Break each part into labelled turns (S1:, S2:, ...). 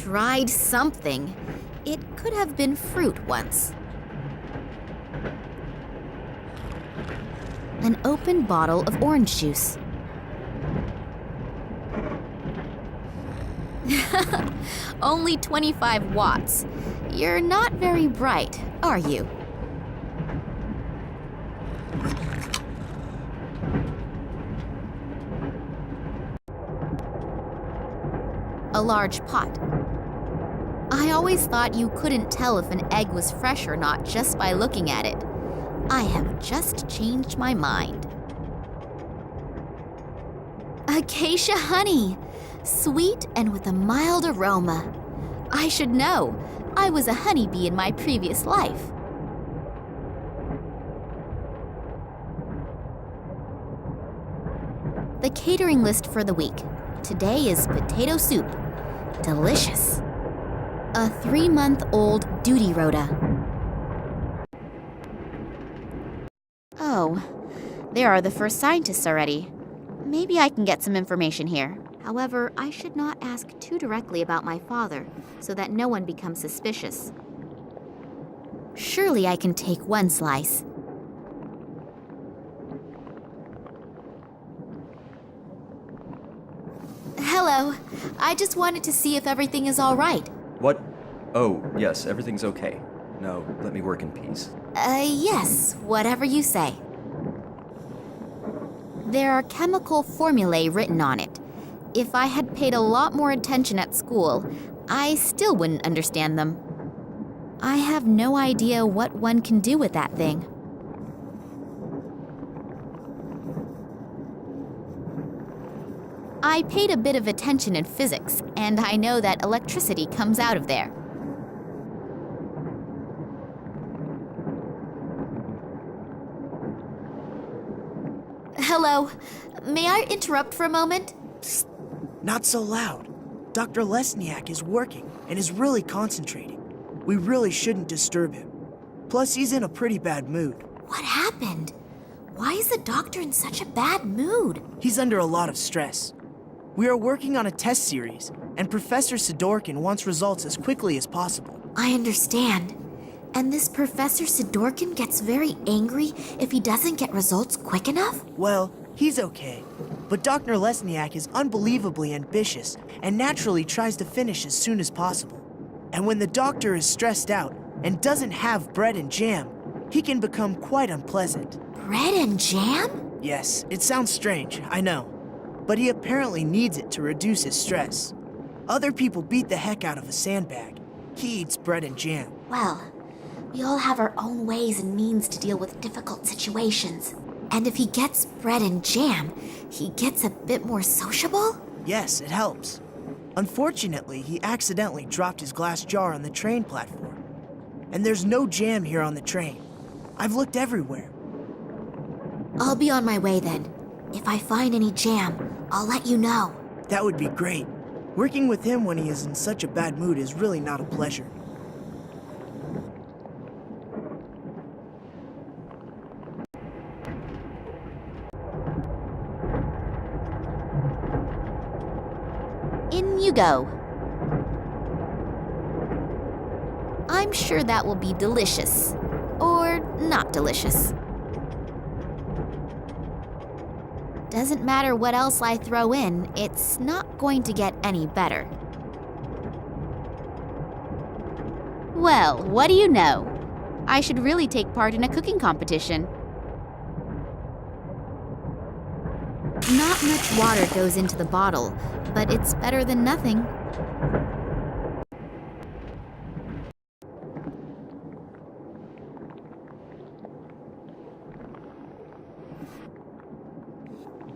S1: Dried something. It could have been fruit once. An open bottle of orange juice. Only 25 watts. You're not very bright, are you? A large pot. I always thought you couldn't tell if an egg was fresh or not just by looking at it. I have just changed my mind. Acacia honey! Sweet and with a mild aroma. I should know. I was a honeybee in my previous life. The catering list for the week. Today is potato soup. Delicious. A 3-month-old duty rota. Oh, there are the first scientists already. Maybe I can get some information here. However, I should not ask too directly about my father, so that no one becomes suspicious. Surely I can take one slice. Hello. I just wanted to see if everything is all right.
S2: What? Oh, yes, everything's okay. Now, let me work in peace.
S1: Yes, whatever you say. There are chemical formulae written on it. If I had paid a lot more attention at school, I still wouldn't understand them. I have no idea what one can do with that thing. I paid a bit of attention in physics, and I know that electricity comes out of there. Hello. May I interrupt for a moment?
S3: Psst. Not so loud. Dr. Lesniak is working and is really concentrating. We really shouldn't disturb him. Plus, he's in a pretty bad mood.
S1: What happened? Why is the doctor in such a bad mood?
S3: He's under a lot of stress. We are working on a test series, and Professor Sidorkin wants results as quickly as possible.
S1: I understand. And this Professor Sidorkin gets very angry if he doesn't get results quick enough?
S3: Well, he's okay. But Dr. Lesniak is unbelievably ambitious and naturally tries to finish as soon as possible. And when the doctor is stressed out and doesn't have bread and jam, he can become quite unpleasant.
S1: Bread and jam?
S3: Yes, it sounds strange, I know. But he apparently needs it to reduce his stress. Other people beat the heck out of a sandbag. He eats bread and jam.
S1: Well, we all have our own ways and means to deal with difficult situations. And if he gets bread and jam, he gets a bit more sociable?
S3: Yes, it helps. Unfortunately, he accidentally dropped his glass jar on the train platform. And there's no jam here on the train. I've looked everywhere.
S1: I'll be on my way then. If I find any jam, I'll let you know.
S3: That would be great. Working with him when he is in such a bad mood is really not a pleasure.
S1: In you go. I'm sure that will be delicious. Or not delicious. Doesn't matter what else I throw in, it's not going to get any better. Well, what do you know? I should really take part in a cooking competition. Not much water goes into the bottle, but it's better than nothing.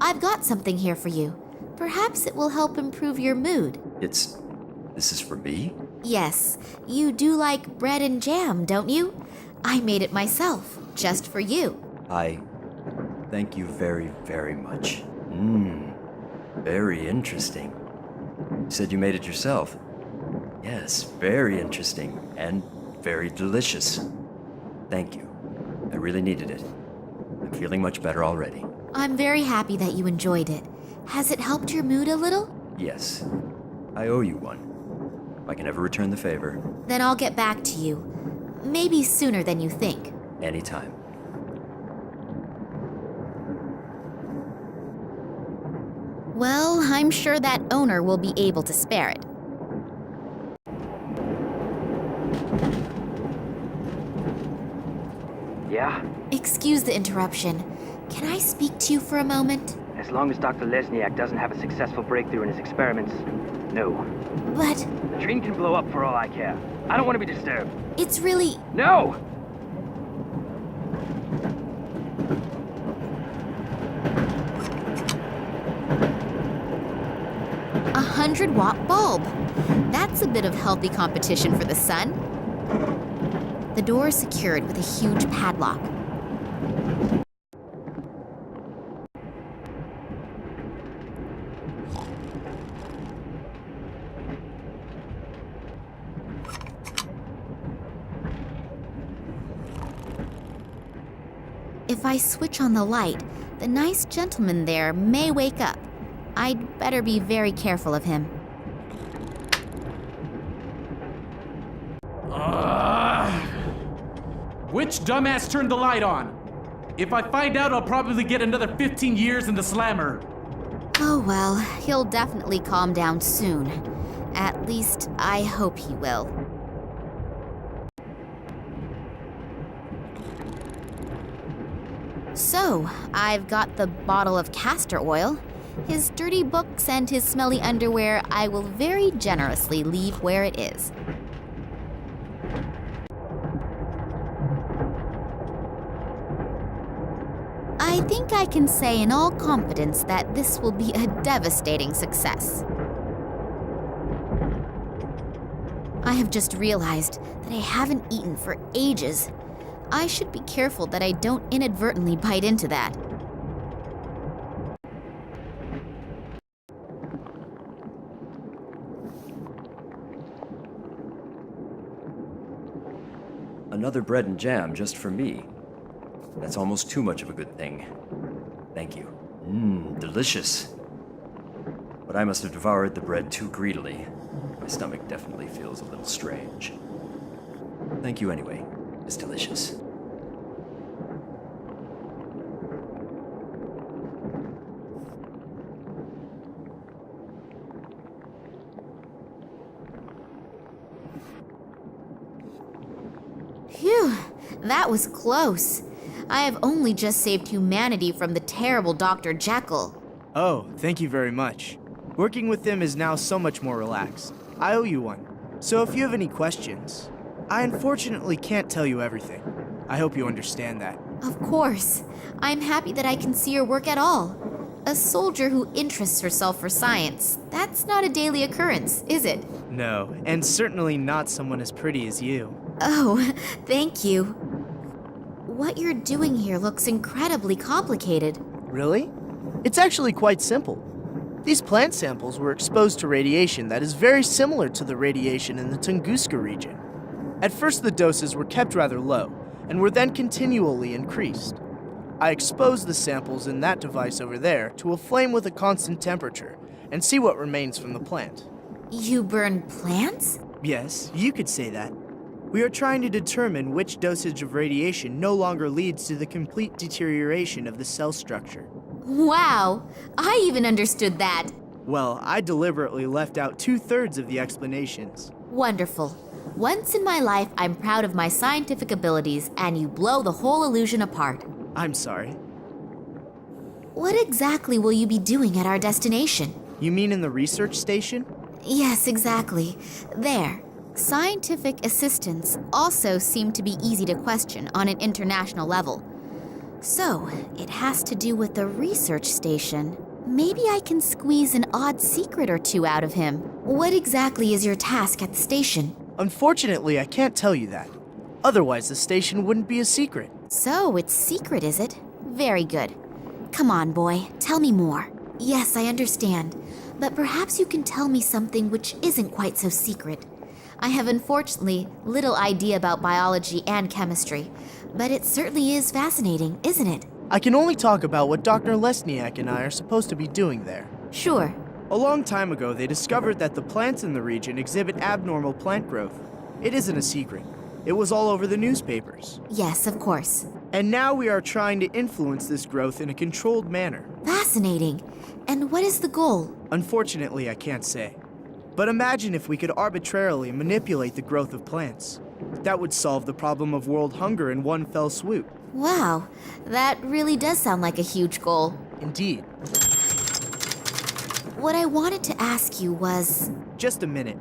S1: I've got something here for you. Perhaps it will help improve your mood.
S2: This is for me?
S1: Yes, you do like bread and jam, don't you? I made it myself, just for you.
S2: Thank you very, very much. Very interesting. You said you made it yourself. Yes, very interesting and very delicious. Thank you. I really needed it. I'm feeling much better already.
S1: I'm very happy that you enjoyed it. Has it helped your mood a little?
S2: Yes, I owe you one. I can ever return the favor.
S1: Then I'll get back to you. Maybe sooner than you think.
S2: Anytime.
S1: Well, I'm sure that owner will be able to spare it.
S4: Yeah?
S5: Excuse the interruption. Can I speak to you for a moment?
S4: As long as Dr. Lesniak doesn't have a successful breakthrough in his experiments, no.
S5: But
S4: The train can blow up for all I care. I don't want to be disturbed.
S5: it's really...
S4: No!
S1: A 100-watt bulb. That's a bit of healthy competition for the sun. The door is secured with a huge padlock. If I switch on the light, the nice gentleman there may wake up. I'd better be very careful of him.
S6: Which dumbass turned the light on? If I find out, I'll probably get another 15 years in the slammer.
S1: Oh well, he'll definitely calm down soon. At least, I hope he will. So, I've got the bottle of castor oil. His dirty books and his smelly underwear I will very generously leave where it is. I think I can say in all confidence that this will be a devastating success. I have just realized that I haven't eaten for ages. I should be careful that I don't inadvertently bite into that.
S2: Another bread and jam just for me. That's almost too much of a good thing. Thank you. Delicious. But I must have devoured the bread too greedily. My stomach definitely feels a little strange. Thank you anyway. It's delicious.
S1: Phew, that was close. I have only just saved humanity from the terrible Dr. Jekyll.
S3: Oh, thank you very much. Working with him is now so much more relaxed. I owe you one. So if you have any questions, I unfortunately can't tell you everything. I hope you understand that.
S1: Of course. I'm happy that I can see your work at all. A soldier who interests herself for science, that's not a daily occurrence, is it?
S3: No, and certainly not someone as pretty as you.
S1: Oh, thank you. What you're doing here looks incredibly complicated.
S3: Really? It's actually quite simple. These plant samples were exposed to radiation that is very similar to the radiation in the Tunguska region. At first the doses were kept rather low, and were then continually increased. I exposed the samples in that device over there to a flame with a constant temperature, and see what remains from the plant.
S1: You burn plants?
S3: Yes, you could say that. We are trying to determine which dosage of radiation no longer leads to the complete deterioration of the cell structure.
S1: Wow, I even understood that.
S3: Well, I deliberately left out 2/3 of the explanations.
S1: Wonderful. Once in my life, I'm proud of my scientific abilities, and you blow the whole illusion apart.
S3: I'm sorry.
S1: What exactly will you be doing at our destination?
S3: You mean in the research station?
S1: Yes, exactly. There. Scientific assistants also seem to be easy to question on an international level. So, it has to do with the research station. Maybe I can squeeze an odd secret or two out of him. What exactly is your task at the station?
S3: Unfortunately, I can't tell you that. Otherwise, the station wouldn't be a secret.
S1: So, it's secret, is it? Very good. Come on, boy, tell me more. Yes, I understand, but perhaps you can tell me something which isn't quite so secret. I have unfortunately little idea about biology and chemistry, but it certainly is fascinating, isn't it?
S3: I can only talk about what Dr. Lesniak and I are supposed to be doing there.
S1: Sure.
S3: A long time ago, they discovered that the plants in the region exhibit abnormal plant growth. It isn't a secret. It was all over the newspapers.
S5: Yes, of course.
S3: And now we are trying to influence this growth in a controlled manner.
S5: Fascinating. And what is the goal?
S3: Unfortunately, I can't say. But imagine if we could arbitrarily manipulate the growth of plants. That would solve the problem of world hunger in one fell swoop.
S5: Wow, that really does sound like a huge goal.
S3: Indeed.
S5: What I wanted to ask you was...
S3: Just a minute.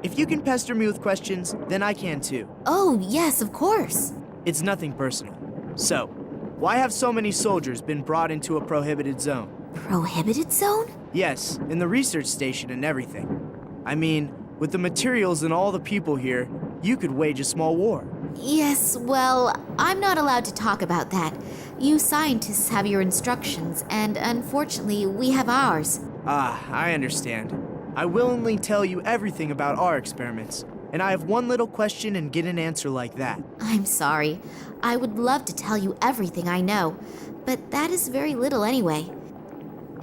S3: If you can pester me with questions, then I can too.
S5: Oh, yes, of course.
S3: It's nothing personal. So, why have so many soldiers been brought into a prohibited zone?
S5: Prohibited zone?
S3: Yes, in the research station and everything. I mean, with the materials and all the people here, you could wage a small war.
S5: Yes, well, I'm not allowed to talk about that. You scientists have your instructions, and unfortunately, we have ours.
S3: Ah, I understand. I willingly tell you everything about our experiments, and I have one little question and get an answer like that.
S5: I'm sorry. I would love to tell you everything I know, but that is very little anyway.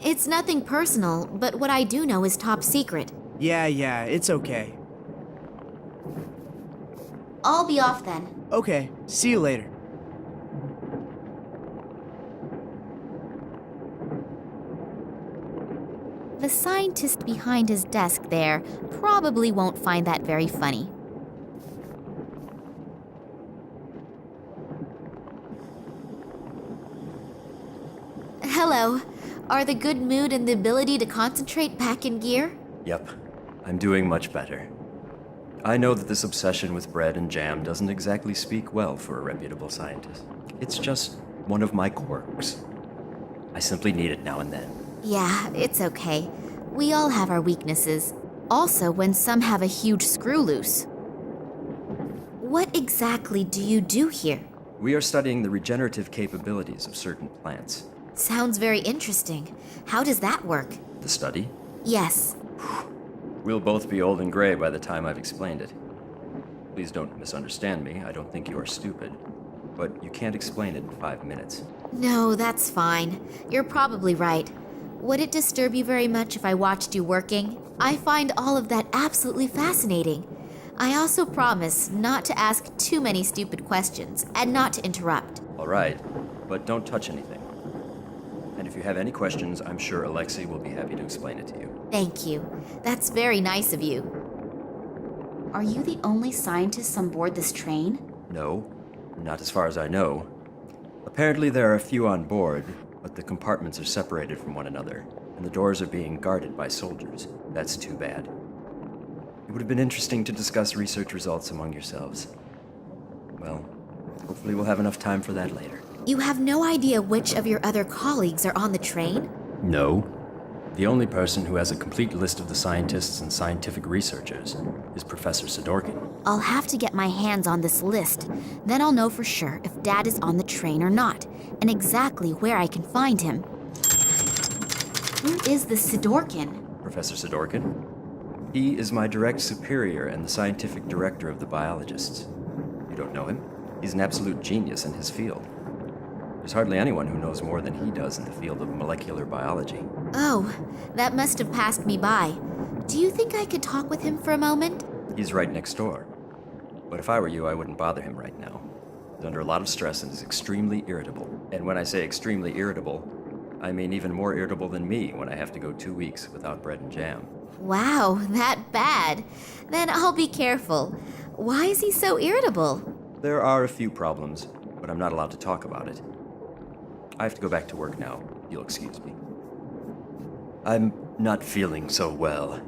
S5: It's nothing personal, but what I do know is top secret.
S3: Yeah, it's okay.
S5: I'll be off then.
S3: Okay, see you later.
S1: The scientist behind his desk there probably won't find that very funny.
S5: Hello. Are the good mood and the ability to concentrate back in gear?
S2: Yep, I'm doing much better. I know that this obsession with bread and jam doesn't exactly speak well for a reputable scientist. It's just one of my quirks. I simply need it now and then.
S5: Yeah, it's okay. We all have our weaknesses. Also, when some have a huge screw loose. What exactly do you do here?
S2: We are studying the regenerative capabilities of certain plants.
S5: Sounds very interesting. How does that work?
S2: The study?
S5: Yes.
S2: We'll both be old and gray by the time I've explained it. Please don't misunderstand me. I don't think you are stupid. But you can't explain it in 5 minutes.
S5: No, that's fine. You're probably right. Would it disturb you very much if I watched you working? I find all of that absolutely fascinating. I also promise not to ask too many stupid questions and not to interrupt.
S2: All right, but don't touch anything. And if you have any questions, I'm sure Alexei will be happy to explain it to you.
S5: Thank you. That's very nice of you.
S1: Are you the only scientists on board this train?
S2: No, not as far as I know. Apparently there are a few on board, but the compartments are separated from one another, and the doors are being guarded by soldiers. That's too bad. It would have been interesting to discuss research results among yourselves. Well, hopefully we'll have enough time for that later.
S5: You have no idea which of your other colleagues are on the train?
S2: No. The only person who has a complete list of the scientists and scientific researchers is Professor Sidorkin.
S5: I'll have to get my hands on this list. Then I'll know for sure if Dad is on the train or not, and exactly where I can find him.
S1: Who is the Sidorkin?
S2: Professor Sidorkin? He is my direct superior and the scientific director of the biologists. You don't know him? He's an absolute genius in his field. There's hardly anyone who knows more than he does in the field of molecular biology.
S5: Oh, that must have passed me by. Do you think I could talk with him for a moment?
S2: He's right next door. But if I were you, I wouldn't bother him right now. He's under a lot of stress and is extremely irritable. And when I say extremely irritable, I mean even more irritable than me when I have to go 2 weeks without bread and jam.
S5: Wow, that bad. Then I'll be careful. Why is he so irritable?
S2: There are a few problems, but I'm not allowed to talk about it. I have to go back to work now. You'll excuse me. I'm not feeling so well.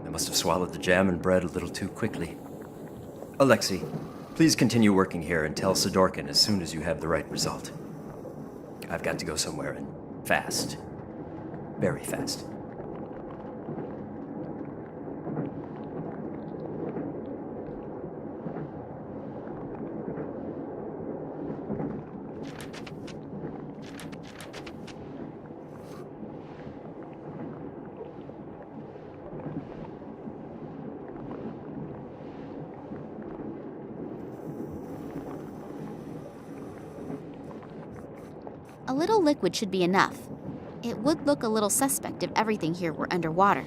S2: I must have swallowed the jam and bread a little too quickly. Alexei, please continue working here and tell Sidorkin as soon as you have the right result. I've got to go somewhere and fast. Very fast.
S1: A little liquid should be enough. It would look a little suspect if everything here were underwater.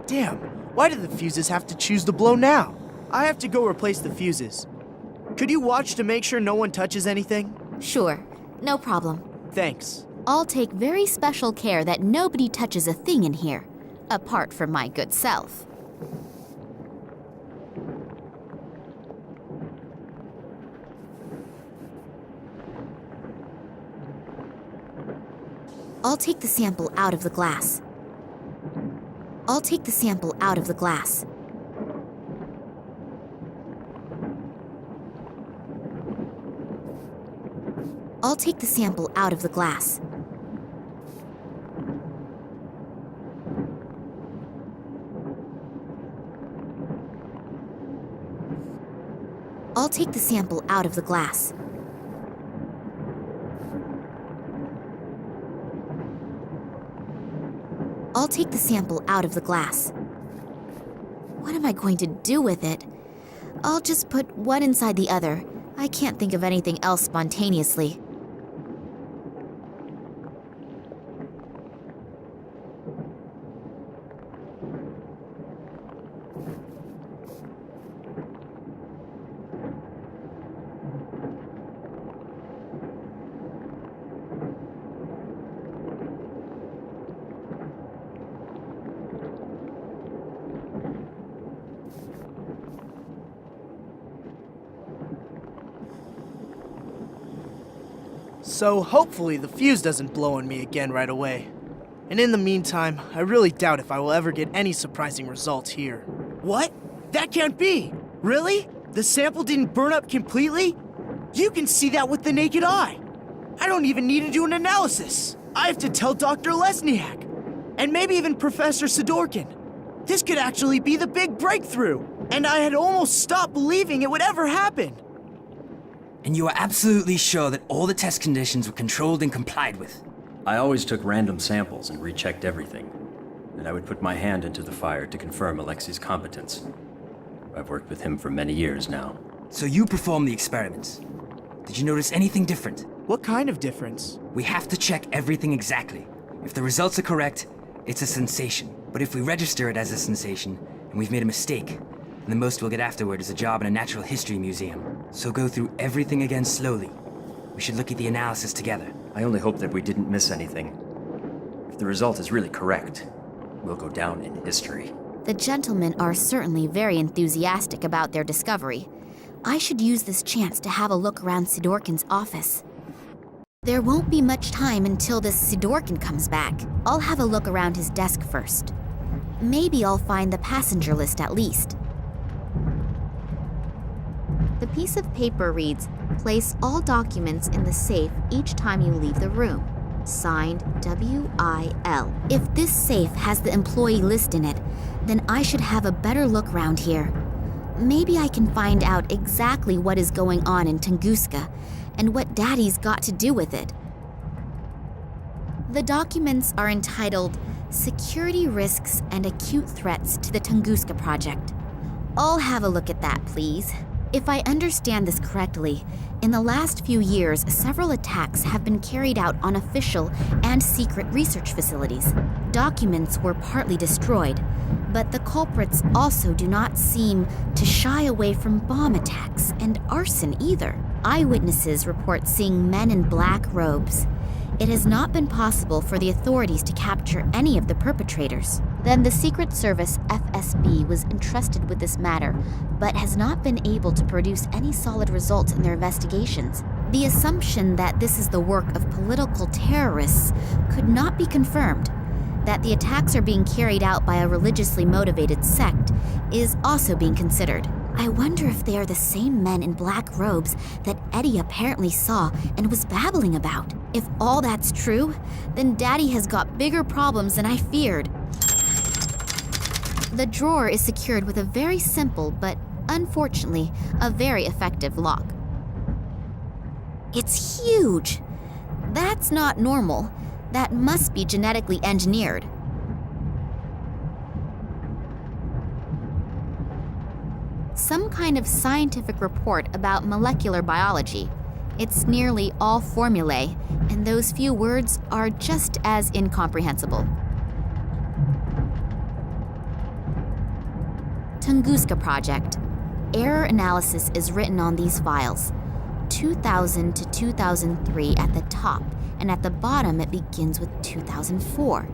S3: Damn, why did the fuses have to choose to blow now? I have to go replace the fuses. Could you watch to make sure no one touches anything?
S1: Sure, no problem.
S3: Thanks.
S1: I'll take very special care that nobody touches a thing in here, apart from my good self. I'll take the sample out of the glass. I'll take the sample out of the glass. I'll take the sample out of the glass. I'll take the sample out of the glass. I'll take the sample out of the glass. What am I going to do with it? I'll just put one inside the other. I can't think of anything else spontaneously.
S3: So hopefully the fuse doesn't blow on me again right away. And in the meantime, I really doubt if I will ever get any surprising results here. What? That can't be! Really? The sample didn't burn up completely? You can see that with the naked eye! I don't even need to do an analysis! I have to tell Dr. Lesniak! And maybe even Professor Sidorkin! This could actually be the big breakthrough! And I had almost stopped believing it would ever happen!
S7: And you are absolutely sure that all the test conditions were controlled and complied with?
S2: I always took random samples and rechecked everything. And I would put my hand into the fire to confirm Alexei's competence. I've worked with him for many years now.
S7: So you performed the experiments. Did you notice anything different?
S3: What kind of difference?
S7: We have to check everything exactly. If the results are correct, it's a sensation. But if we register it as a sensation, and we've made a mistake, then the most we'll get afterward is a job in a natural history museum. So go through everything again slowly. We should look at the analysis together.
S2: I only hope that we didn't miss anything. If the result is really correct, we'll go down in history.
S1: The gentlemen are certainly very enthusiastic about their discovery. I should use this chance to have a look around Sidorkin's office. There won't be much time until this Sidorkin comes back. I'll have a look around his desk first. Maybe I'll find the passenger list at least. The piece of paper reads, "Place all documents in the safe each time you leave the room. Signed, W.I.L." If this safe has the employee list in it, then I should have a better look around here. Maybe I can find out exactly what is going on in Tunguska and what Daddy's got to do with it. The documents are entitled Security Risks and Acute Threats to the Tunguska Project. I'll have a look at that, please. If I understand this correctly, in the last few years, several attacks have been carried out on official and secret research facilities. Documents were partly destroyed, but the culprits also do not seem to shy away from bomb attacks and arson either. Eyewitnesses report seeing men in black robes. It has not been possible for the authorities to capture any of the perpetrators. Then the Secret Service FSB was entrusted with this matter, but has not been able to produce any solid results in their investigations. The assumption that this is the work of political terrorists could not be confirmed. That the attacks are being carried out by a religiously motivated sect is also being considered. I wonder if they are the same men in black robes that Eddie apparently saw and was babbling about. If all that's true, then Daddy has got bigger problems than I feared. The drawer is secured with a very simple, but unfortunately, a very effective lock. It's huge! That's not normal. That must be genetically engineered. Some kind of scientific report about molecular biology. It's nearly all formulae, and those few words are just as incomprehensible. Tunguska Project. Error analysis is written on these files. 2000 to 2003 at the top, and at the bottom it begins with 2004.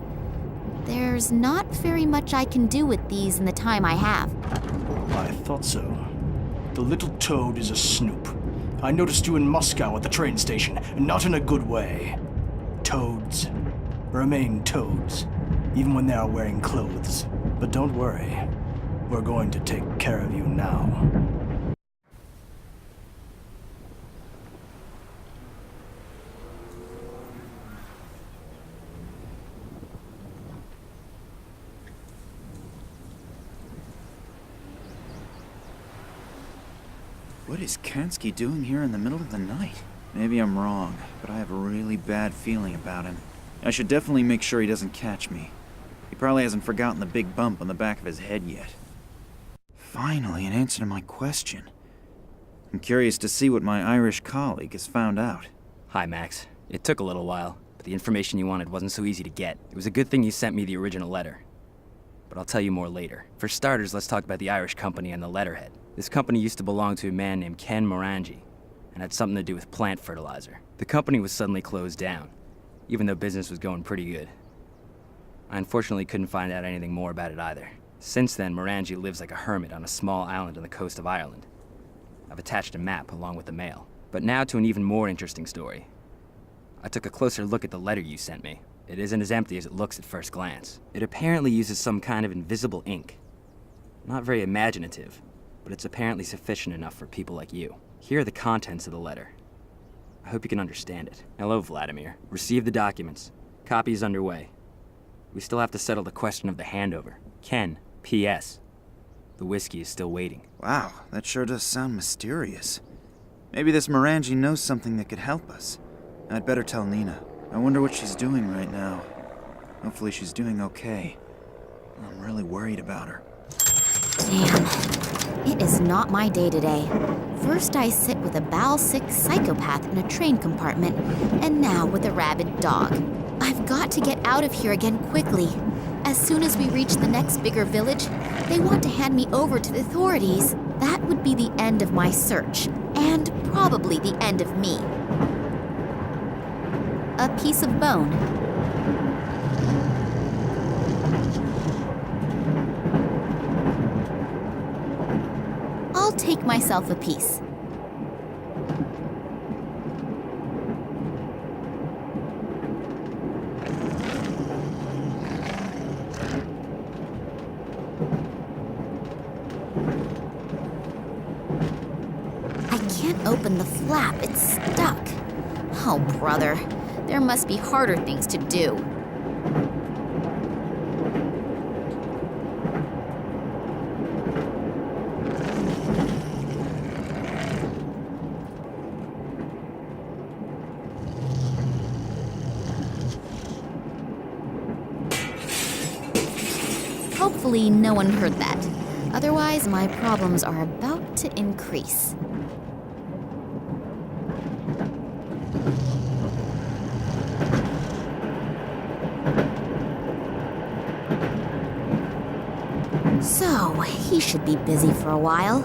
S1: There's not very much I can do with these in the time I have.
S8: I thought so. The little toad is a snoop. I noticed you in Moscow at the train station, and not in a good way. Toads remain toads, even when they are wearing clothes. But don't worry, we're going to take care of you now.
S9: What is Kansky doing here in the middle of the night? Maybe I'm wrong, but I have a really bad feeling about him. I should definitely make sure he doesn't catch me. He probably hasn't forgotten the big bump on the back of his head yet. Finally, an answer to my question. I'm curious to see what my Irish colleague has found out.
S7: Hi, Max. It took a little while, but the information you wanted wasn't so easy to get. It was a good thing you sent me the original letter. But I'll tell you more later. For starters, let's talk about the Irish company and the letterhead. This company used to belong to a man named Ken Morangi, and had something to do with plant fertilizer. The company was suddenly closed down, even though business was going pretty good. I unfortunately couldn't find out anything more about it either. Since then, Morangi lives like a hermit on a small island on the coast of Ireland. I've attached a map along with the mail. But now to an even more interesting story. I took a closer look at the letter you sent me. It isn't as empty as it looks at first glance. It apparently uses some kind of invisible ink. Not very imaginative, but it's apparently sufficient enough for people like you. Here are the contents of the letter. I hope you can understand it. Hello, Vladimir. Receive the documents. Copy is underway. We still have to settle the question of the handover. Ken, P.S. The whiskey is still waiting.
S9: Wow, that sure does sound mysterious. Maybe this Morangi knows something that could help us. I'd better tell Nina. I wonder what she's doing right now. Hopefully she's doing okay. I'm really worried about her.
S1: Damn. It is not my day today. First I sit with a bowel-sick psychopath in a train compartment, and now with a rabid dog. I've got to get out of here again quickly. As soon as we reach the next bigger village, they want to hand me over to the authorities. That would be the end of my search, and probably the end of me. A piece of bone. I'll take myself a piece. I can't open the flap, it's stuck. Oh, brother, there must be harder things to do. Hopefully no one heard that. Otherwise, my problems are about to increase. So, he should be busy for a while.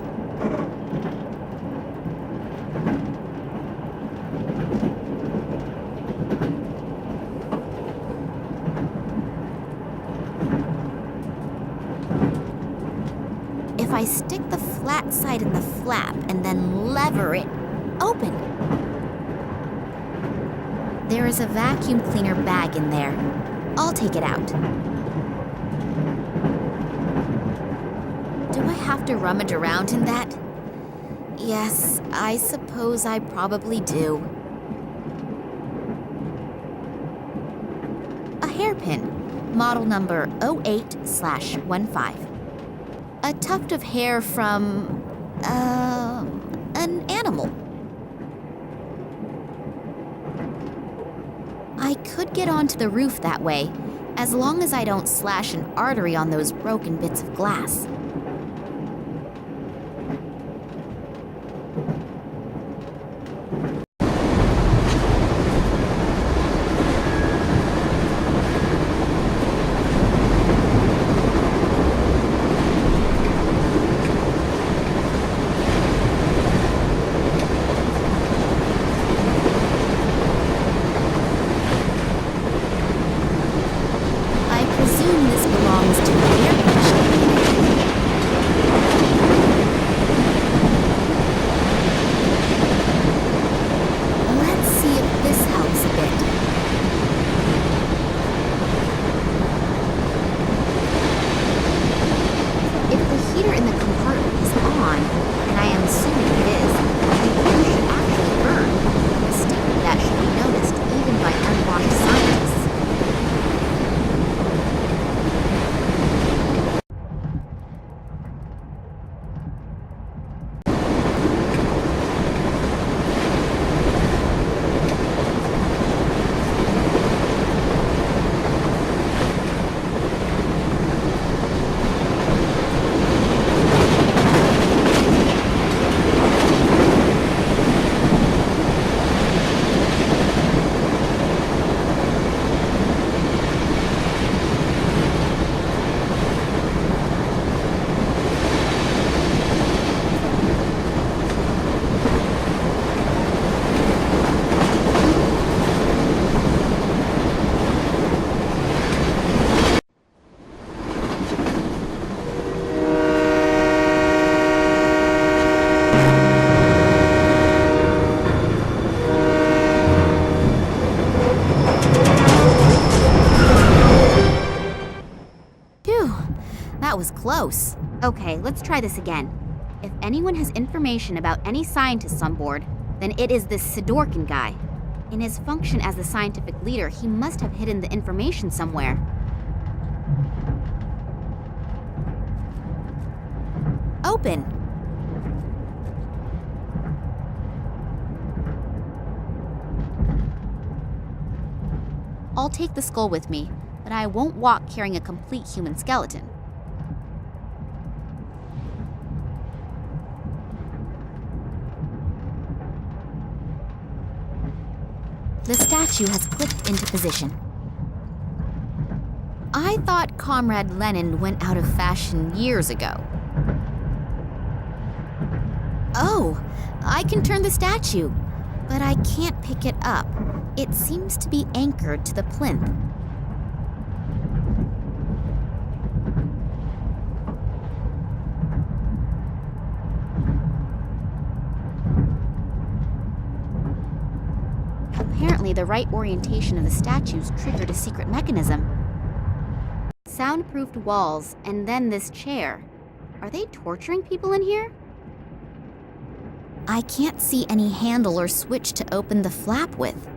S1: If I stick the flat side in the flap and then lever it open. There is a vacuum cleaner bag in there. I'll take it out. Do I have to rummage around in that? Yes, I suppose I probably do. A hairpin, model number 08/15. A tuft of hair from, an animal. I could get onto the roof that way, as long as I don't slash an artery on those broken bits of glass. close.
S5: Okay, let's try this again. If anyone has information about any scientists on board, then it is this Sidorkin guy. In his function as the scientific leader, he must have hidden the information somewhere.
S1: Open. I'll take the skull with me, but I won't walk carrying a complete human skeleton. The statue has clicked into position. I thought Comrade Lenin went out of fashion years ago. Oh, I can turn the statue, but I can't pick it up. It seems to be anchored to the plinth. Apparently, the right orientation of the statues triggered a secret mechanism. Soundproofed walls, and then this chair. Are they torturing people in here? I can't see any handle or switch to open the flap with.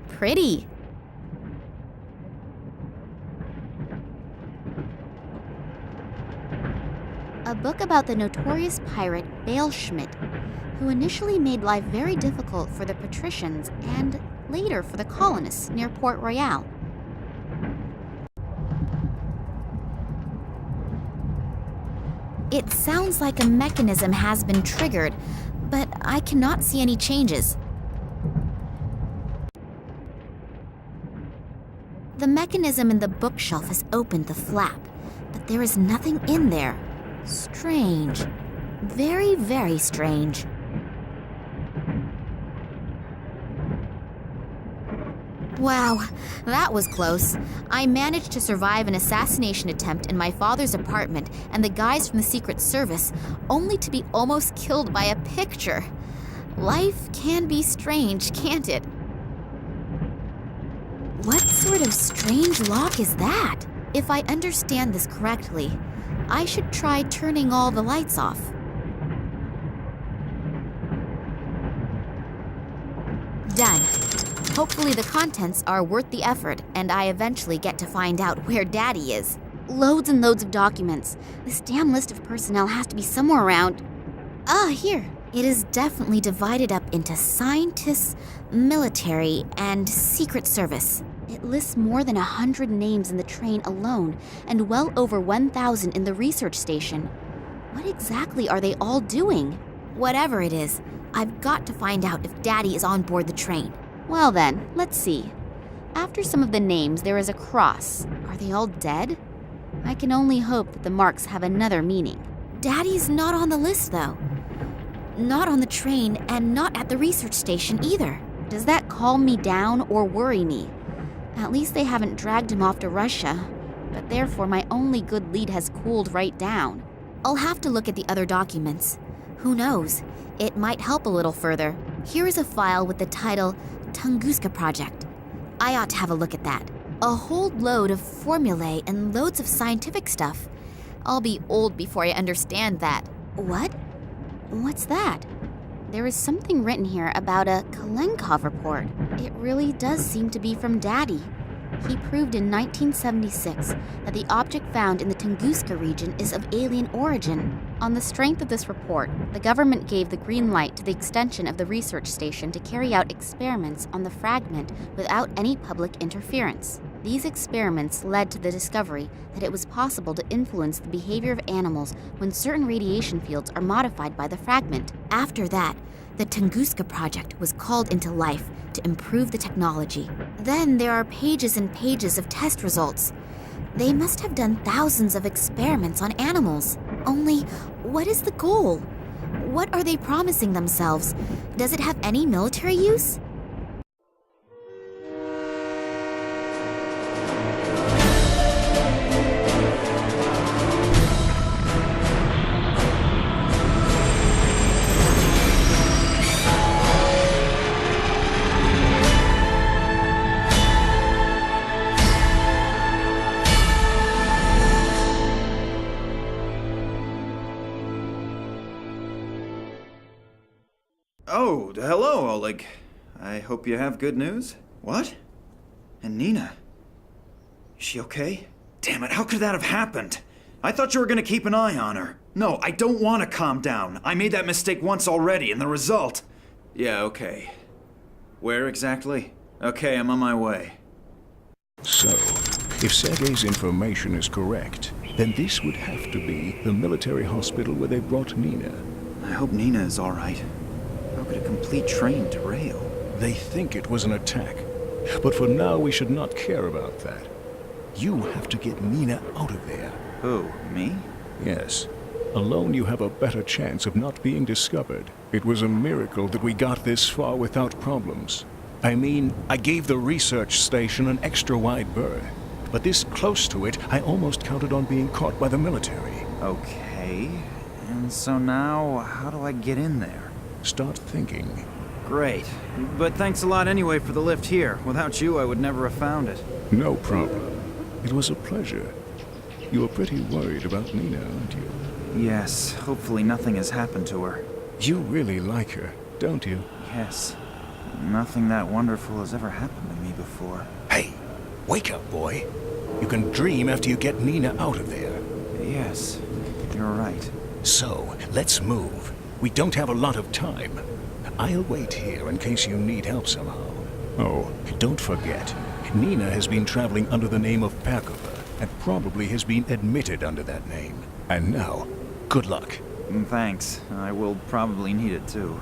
S1: Pretty. A book about the notorious pirate Bale Schmidt, who initially made life very difficult for the patricians and later for the colonists near Port Royal. It sounds like a mechanism has been triggered, but I cannot see any changes. The mechanism in the bookshelf has opened the flap, but there is nothing in there. Strange. Very, very strange. Wow, that was close. I managed to survive an assassination attempt in my father's apartment and the guys from the Secret Service, only to be almost killed by a picture. Life can be strange, can't it? What sort of strange lock is that? If I understand this correctly, I should try turning all the lights off. Done. Hopefully the contents are worth the effort, and I eventually get to find out where Daddy is. Loads and loads of documents. This damn list of personnel has to be somewhere around. Ah, here. It is definitely divided up into scientists, military, and Secret Service. It lists more than 100 names in the train alone, and well over 1,000 in the research station. What exactly are they all doing? Whatever it is, I've got to find out if Daddy is on board the train. Well then, let's see. After some of the names, there is a cross. Are they all dead? I can only hope that the marks have another meaning. Daddy's not on the list, though. Not on the train, and not at the research station either. Does that calm me down or worry me? At least they haven't dragged him off to Russia, but therefore my only good lead has cooled right down. I'll have to look at the other documents. Who knows? It might help a little further. Here is a file with the title Tunguska Project. I ought to have a look at that. A whole load of formulae and loads of scientific stuff. I'll be old before I understand that. What? What's that? There is something written here about a Kalenkov report. It really does seem to be from Daddy. He proved in 1976 that the object found in the Tunguska region is of alien origin. On the strength of this report, the government gave the green light to the extension of the research station to carry out experiments on the fragment without any public interference. These experiments led to the discovery that it was possible to influence the behavior of animals when certain radiation fields are modified by the fragment. After that, the Tunguska project was called into life to improve the technology. Then there are pages and pages of test results. They must have done thousands of experiments on animals. Only, what is the goal? What are they promising themselves? Does it have any military use?
S9: hello, Oleg. I hope you have good news. What? And Nina? Is she okay? Damn it, how could that have happened? I thought you were gonna keep an eye on her. No, I don't want to calm down. I made that mistake once already, and the result... Yeah, okay. Where exactly? Okay, I'm on my way.
S10: So, if Sergei's information is correct, then this would have to be the military hospital where they brought Nina.
S9: I hope Nina is all right. How could a complete train derail?
S10: They think it was an attack, but for now we should not care about that. You have to get Nina out of there.
S9: Who, me?
S10: Yes. Alone you have a better chance of not being discovered. It was a miracle that we got this far without problems. I mean, I gave the research station an extra wide berth, but this close to it, I almost counted on being caught by the military.
S9: Okay, and so now, how do I get in there?
S10: Start thinking.
S9: Great, but thanks a lot anyway for the lift here. Without you, I would never have found it.
S10: No problem. It was a pleasure. You were pretty worried about Nina, aren't you?
S9: Yes, hopefully nothing has happened to her.
S10: You really like her, don't you?
S9: Yes. Nothing that wonderful has ever happened to me before.
S10: Hey, wake up, boy. You can dream after you get Nina out of there.
S9: Yes, you're right.
S10: So, let's move. We don't have a lot of time. I'll wait here in case you need help somehow. Oh, don't forget, Nina has been traveling under the name of Pakova, and probably has been admitted under that name. And now, good luck.
S9: Thanks. I will probably need it too.